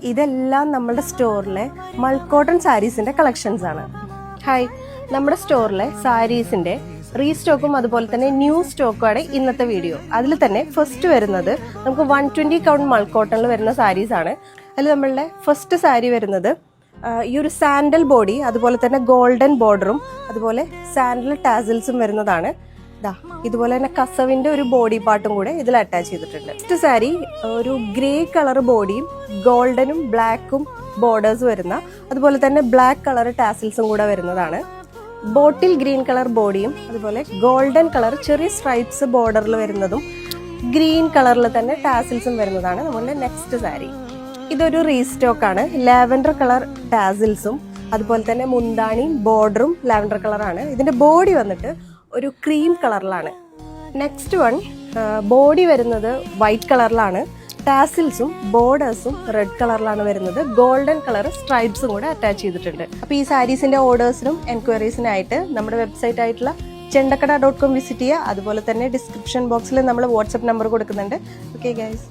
ഇതെല്ലാം നമ്മുടെ സ്റ്റോറിലെ മൾക്കോട്ടൺ സാരീസിന്റെ കളക്ഷൻസ് ആണ്. ഹായ്, നമ്മുടെ സ്റ്റോറിലെ സാരീസിന്റെ റീസ്റ്റോക്കും അതുപോലെ തന്നെ ന്യൂ സ്റ്റോക്കുമാണ് ഇന്നത്തെ വീഡിയോ. അതിൽ തന്നെ ഫസ്റ്റ് വരുന്നത് നമുക്ക് 120 കൗണ്ട് മൾക്കോട്ടണിൽ വരുന്ന സാരീസ് ആണ്. അതിൽ നമ്മളുടെ ഫസ്റ്റ് സാരി വരുന്നത് ഈ ഒരു സാൻഡൽ ബോഡി അതുപോലെ തന്നെ ഗോൾഡൻ ബോർഡറും അതുപോലെ സാൻഡൽ ടാസിൽസും വരുന്നതാണ്. ഇതുപോലെ തന്നെ കസവിന്റെ ഒരു ബോഡി പാർട്ടും കൂടെ ഇതിൽ അറ്റാച്ച് ചെയ്തിട്ടുണ്ട്. നെക്സ്റ്റ് സാരി ഒരു ഗ്രേ കളർ ബോഡിയും ഗോൾഡനും ബ്ലാക്കും ബോർഡേഴ്സ് വരുന്ന അതുപോലെ തന്നെ ബ്ലാക്ക് കളർ ടാസിൽസും കൂടെ വരുന്നതാണ്. ബോട്ടിൽ ഗ്രീൻ കളർ ബോഡിയും അതുപോലെ ഗോൾഡൻ കളർ ചെറിയ സ്ട്രൈപ്സ് ബോർഡറിൽ വരുന്നതും ഗ്രീൻ കളറിൽ തന്നെ ടാസിൽസും വരുന്നതാണ് നമ്മളുടെ നെക്സ്റ്റ് സാരി. ഇതൊരു റീസ്റ്റോക്ക് ആണ്. ലാവൻഡർ കളർ ടാസിൽസും അതുപോലെ തന്നെ മുന്താണിയും ബോർഡറും ലാവൻഡർ കളറാണ്. ഇതിന്റെ ബോഡി വന്നിട്ട് ഒരു ക്രീം കളറിലാണ്. നെക്സ്റ്റ് വൺ ബോഡി വരുന്നത് വൈറ്റ് കളറിലാണ്. ടാസിൽസും ബോർഡേഴ്സും റെഡ് കളറിലാണ് വരുന്നത്. ഗോൾഡൻ കളർ സ്ട്രൈപ്സും കൂടെ അറ്റാച്ച് ചെയ്തിട്ടുണ്ട്. അപ്പോൾ ഈ സാരീസിന്റെ ഓർഡേഴ്സിനും എൻക്വയറീസിനായിട്ട് നമ്മുടെ വെബ്സൈറ്റ് ആയിട്ടുള്ള chendakada.com വിസിറ്റ് ചെയ്യുക. അതുപോലെ തന്നെ ഡിസ്ക്രിപ്ഷൻ ബോക്സിൽ നമ്മൾ വാട്സ്ആപ്പ് നമ്പർ കൊടുക്കുന്നുണ്ട്. Okay guys.